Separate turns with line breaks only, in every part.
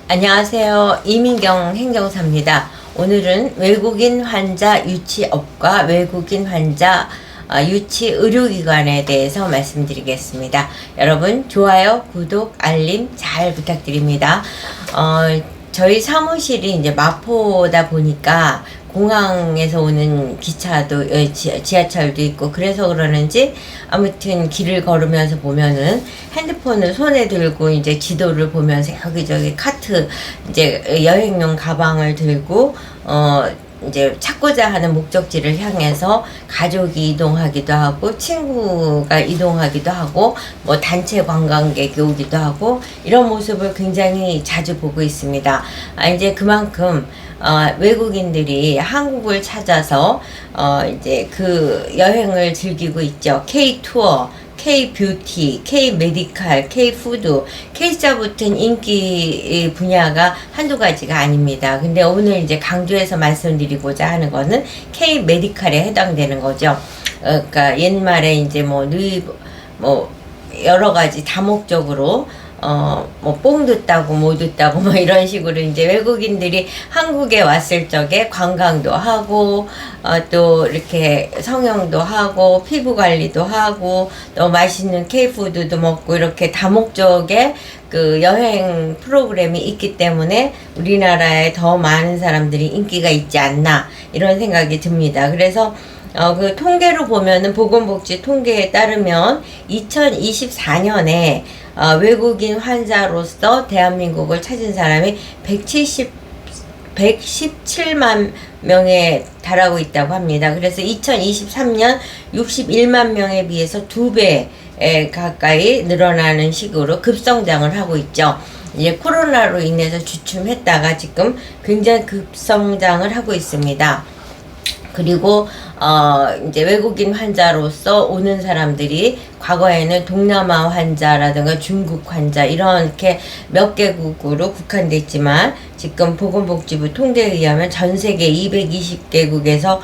안녕하세요. 이민경 행정사입니다. 오늘은 외국인 환자 유치업과 외국인 환자 유치 의료기관에 대해서 말씀드리겠습니다. 여러분 좋아요, 구독, 알림 잘 부탁드립니다. 저희 사무실이 이제 마포다 보니까 공항에서 오는 기차도 지하철도 있고 그래서 그러는지 아무튼 길을 걸으면서 보면은 핸드폰을 손에 들고 이제 지도를 보면서 여기저기 카트 이제 여행용 가방을 들고 이제 찾고자 하는 목적지를 향해서 가족이 이동하기도 하고 친구가 이동하기도 하고 뭐 단체 관광객이 오기도 하고 이런 모습을 굉장히 자주 보고 있습니다. 이제 그만큼 외국인들이 한국을 찾아서 이제 그 여행을 즐기고 있죠. K 투어, K 뷰티, K 메디칼, K 푸드, K자 붙은 인기 분야가 한두 가지가 아닙니다. 근데 오늘 이제 강조해서 말씀드리고자 하는 거는 K 메디칼에 해당되는 거죠. 그러니까 옛말에 이제 뭐 여러 가지 다목적으로 뭐 뽕 듣다고 뭐 듣다고 뭐 이런 식으로 이제 외국인들이 한국에 왔을 적에 관광도 하고 또 이렇게 성형도 하고 피부 관리도 하고 또 맛있는 K푸드도 먹고 이렇게 다목적의 그 여행 프로그램이 있기 때문에 우리나라에 더 많은 사람들이 인기가 있지 않나 이런 생각이 듭니다. 그래서 그 통계로 보면은 보건복지 통계에 따르면 2024년에 외국인 환자로서 대한민국을 찾은 사람이 117만 명에 달하고 있다고 합니다. 그래서 2023년 61만 명에 비해서 2배 가까이 늘어나는 식으로 급성장을 하고 있죠. 이제 코로나로 인해서 주춤했다가 지금 굉장히 급성장을 하고 있습니다. 그리고 이제 외국인 환자로서 오는 사람들이 과거에는 동남아 환자라든가 중국 환자 이렇게 몇 개국으로 국한됐지만 지금 보건복지부 통계에 의하면 전 세계 220개국에서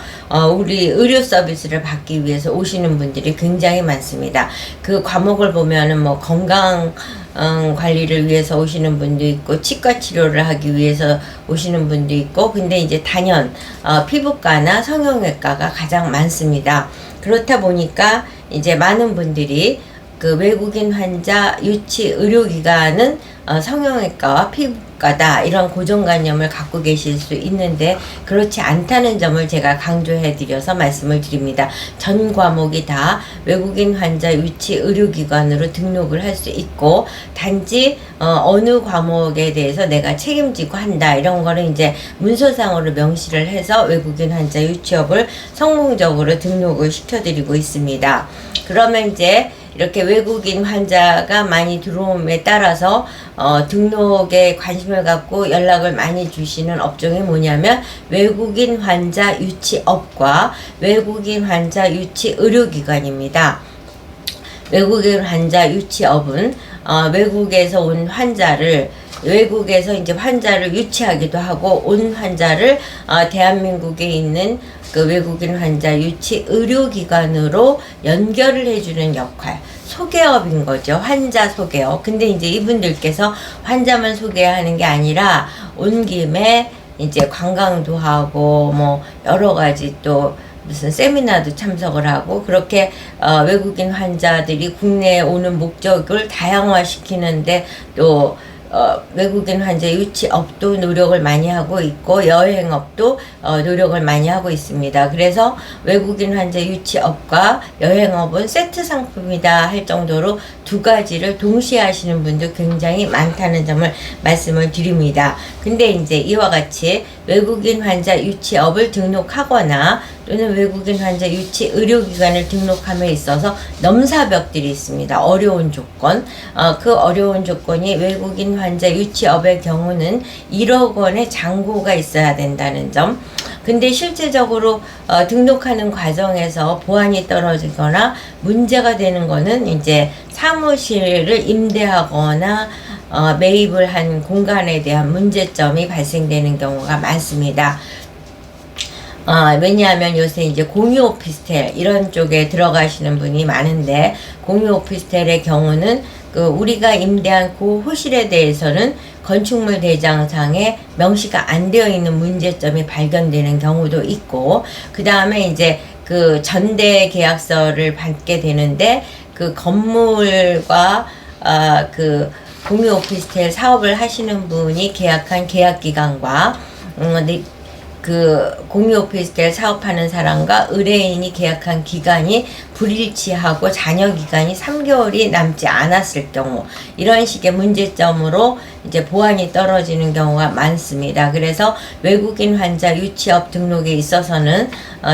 우리 의료 서비스를 받기 위해서 오시는 분들이 굉장히 많습니다. 그 과목을 보면은 뭐 건강 관리를 위해서 오시는 분도 있고 치과 치료를 하기 위해서 오시는 분도 있고 근데 이제 단연 피부과나 성형외과가 가장 많습니다. 그렇다 보니까 이제 많은 분들이 그 외국인 환자 유치 의료기관은 성형외과와 피부과다 이런 고정관념을 갖고 계실 수 있는데 그렇지 않다는 점을 제가 강조해 드려서 말씀을 드립니다. 전 과목이 다 외국인 환자 유치 의료기관으로 등록을 할 수 있고 단지 어느 과목에 대해서 내가 책임지고 한다 이런 거를 이제 문서상으로 명시를 해서 외국인 환자 유치업을 성공적으로 등록을 시켜드리고 있습니다. 그러면 이제 이렇게 외국인 환자가 많이 들어옴에 따라서 등록에 관심을 갖고 연락을 많이 주시는 업종이 뭐냐면 외국인 환자 유치업과 외국인 환자 유치 의료기관입니다. 외국인 환자 유치업은 외국에서 온 환자를 외국에서 이제 환자를 유치하기도 하고 온 환자를 대한민국에 있는 그 외국인 환자 유치 의료기관으로 연결을 해주는 역할 소개업인 거죠. 환자 소개업. 근데 이제 이분들께서 환자만 소개하는 게 아니라 온 김에 이제 관광도 하고 뭐 여러 가지 또 무슨 세미나도 참석을 하고 그렇게 외국인 환자들이 국내에 오는 목적을 다양화시키는데 또 외국인 환자 유치업도 노력을 많이 하고 있고 여행업도 노력을 많이 하고 있습니다. 그래서 외국인 환자 유치업과 여행업은 세트 상품이다 할 정도로 두 가지를 동시에 하시는 분도 굉장히 많다는 점을 말씀을 드립니다. 근데 이제 이와 같이 외국인 환자 유치업을 등록하거나 또는 외국인 환자 유치 의료기관을 등록함에 있어서 넘사벽들이 있습니다. 어려운 조건. 그 어려운 조건이 외국인 환자 유치업의 경우는 1억 원의 잔고가 있어야 된다는 점. 근데 실제적으로 등록하는 과정에서 보안이 떨어지거나 문제가 되는 거는 이제 사무실을 임대하거나 매입을 한 공간에 대한 문제점이 발생되는 경우가 많습니다. 왜냐하면 요새 이제 공유 오피스텔 이런 쪽에 들어가시는 분이 많은데 공유 오피스텔의 경우는 그 우리가 임대한 그 호실에 대해서는 건축물 대장상에 명시가 안 되어 있는 문제점이 발견되는 경우도 있고, 그 다음에 이제 그 전대 계약서를 받게 되는데 그 건물과 그 공유 오피스텔 사업을 하시는 분이 계약한 계약기간과 그 공유 오피스텔 사업하는 사람과 의뢰인이 계약한 기간이 불일치하고 잔여 기간이 3개월이 남지 않았을 경우, 이런 식의 문제점으로 이제 보안이 떨어지는 경우가 많습니다. 그래서 외국인 환자 유치업 등록에 있어서는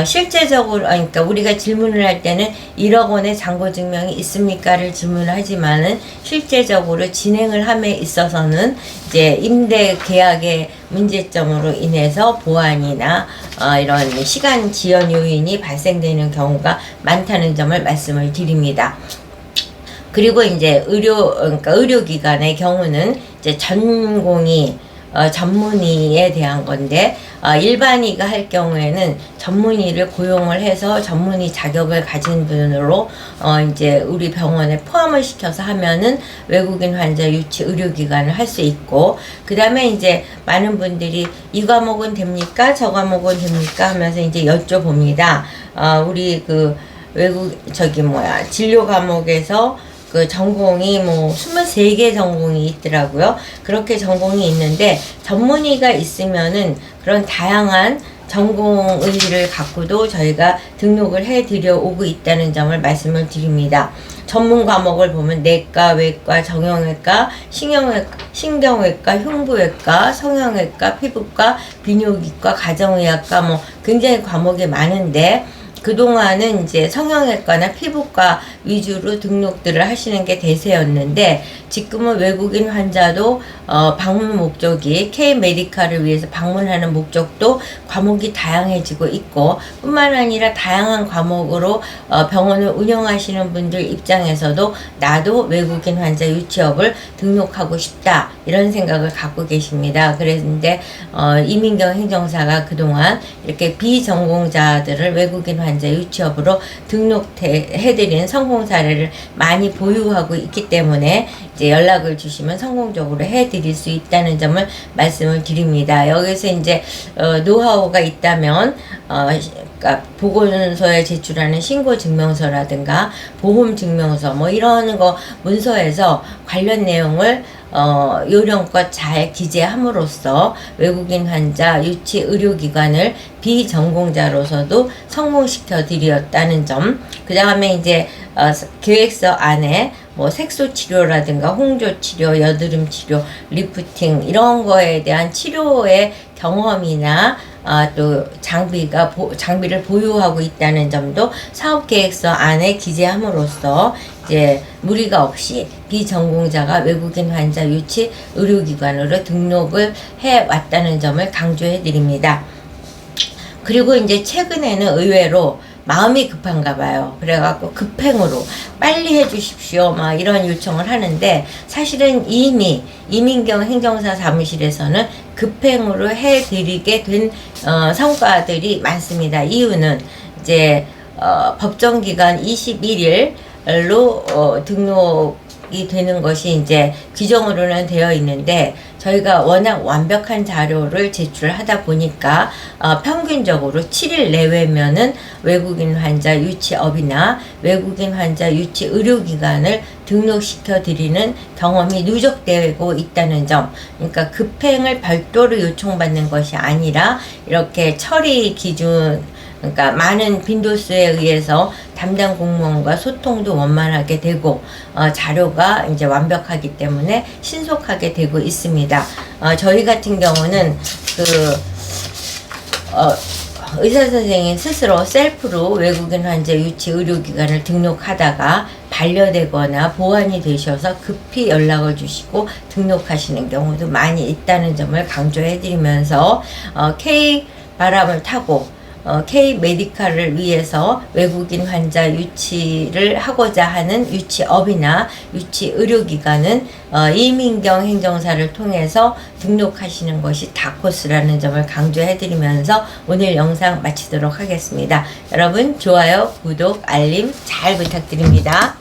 실제적으로, 그러니까 우리가 질문을 할 때는 1억 원의 잔고 증명이 있습니까를 질문하지만은 실제적으로 진행을 함에 있어서는 이제 임대 계약의 문제점으로 인해서 보안이나 이런 시간 지연 요인이 발생되는 경우가 많다는 점을 말씀을 드립니다. 그리고 이제 그러니까 의료기관의 경우는 이제 전공의, 전문의에 대한 건데, 일반의가 할 경우에는 전문의를 고용을 해서 전문의 자격을 가진 분으로 이제 우리 병원에 포함을 시켜서 하면은 외국인 환자 유치 의료기관을 할 수 있고, 그 다음에 이제 많은 분들이 이 과목은 됩니까? 저 과목은 됩니까? 하면서 이제 여쭤봅니다. 우리 그 진료 과목에서 그 전공이 뭐 23개 전공이 있더라고요. 그렇게 전공이 있는데 전문의가 있으면은 그런 다양한 전공 의의를 갖고도 저희가 등록을 해드려 오고 있다는 점을 말씀을 드립니다. 전문 과목을 보면 내과, 외과, 정형외과, 신경외과, 흉부외과, 성형외과, 피부과, 비뇨기과, 가정의학과 뭐 굉장히 과목이 많은데, 그동안은 이제 성형외과나 피부과 위주로 등록들을 하시는 게 대세였는데, 지금은 외국인 환자도 방문 목적이 K-메디칼을 위해서 방문하는 목적도 과목이 다양해지고 있고, 뿐만 아니라 다양한 과목으로 병원을 운영하시는 분들 입장에서도 나도 외국인 환자 유치업을 등록하고 싶다, 이런 생각을 갖고 계십니다. 그랬는데 이민경 행정사가 그동안 이렇게 비전공자들을 외국인 환자 유치업으로 등록해드리는 성공 사례를 많이 보유하고 있기 때문에 이제 연락을 주시면 성공적으로 해드릴 수 있다는 점을 말씀을 드립니다. 여기서 이제 노하우가 있다면 그러니까 보건소에 제출하는 신고증명서라든가 보험증명서 뭐 이런 거 문서에서 관련 내용을 요령껏 잘 기재함으로써 외국인 환자 유치 의료기관을 비전공자로서도 성공시켜 드렸다는 점, 그 다음에 이제 계획서 안에 뭐 색소 치료라든가 홍조 치료, 여드름 치료, 리프팅 이런 거에 대한 치료의 경험이나 또 장비를 보유하고 있다는 점도 사업계획서 안에 기재함으로써 이제 무리가 없이 비전공자가 외국인 환자 유치 의료기관으로 등록을 해 왔다는 점을 강조해 드립니다. 그리고 이제 최근에는 의외로 마음이 급한가 봐요. 그래갖고 급행으로 빨리 해주십시오 막 이런 요청을 하는데, 사실은 이미 이민경 행정사 사무실에서는 급행으로 해드리게 된 성과들이 많습니다. 이유는 이제 법정기간 21일로 등록이 되는 것이 이제 규정으로는 되어 있는데, 저희가 워낙 완벽한 자료를 제출하다 보니까 평균적으로 7일 내외면은 외국인 환자 유치업이나 외국인 환자 유치 의료기관을 등록시켜 드리는 경험이 누적되고 있다는 점, 그러니까 급행을 별도로 요청받는 것이 아니라 이렇게 처리 기준, 그러니까 많은 빈도수에 의해서 담당 공무원과 소통도 원만하게 되고 자료가 이제 완벽하기 때문에 신속하게 되고 있습니다. 저희 같은 경우는 의사 선생님 스스로 셀프로 외국인 환자 유치 의료기관을 등록하다가 반려되거나 보완이 되셔서 급히 연락을 주시고 등록하시는 경우도 많이 있다는 점을 강조해 드리면서 K 바람을 타고 K-메디칼을 위해서 외국인 환자 유치를 하고자 하는 유치업이나 유치 의료기관은 이민경 행정사를 통해서 등록하시는 것이 다코스라는 점을 강조해드리면서 오늘 영상 마치도록 하겠습니다. 여러분 좋아요, 구독, 알림 잘 부탁드립니다.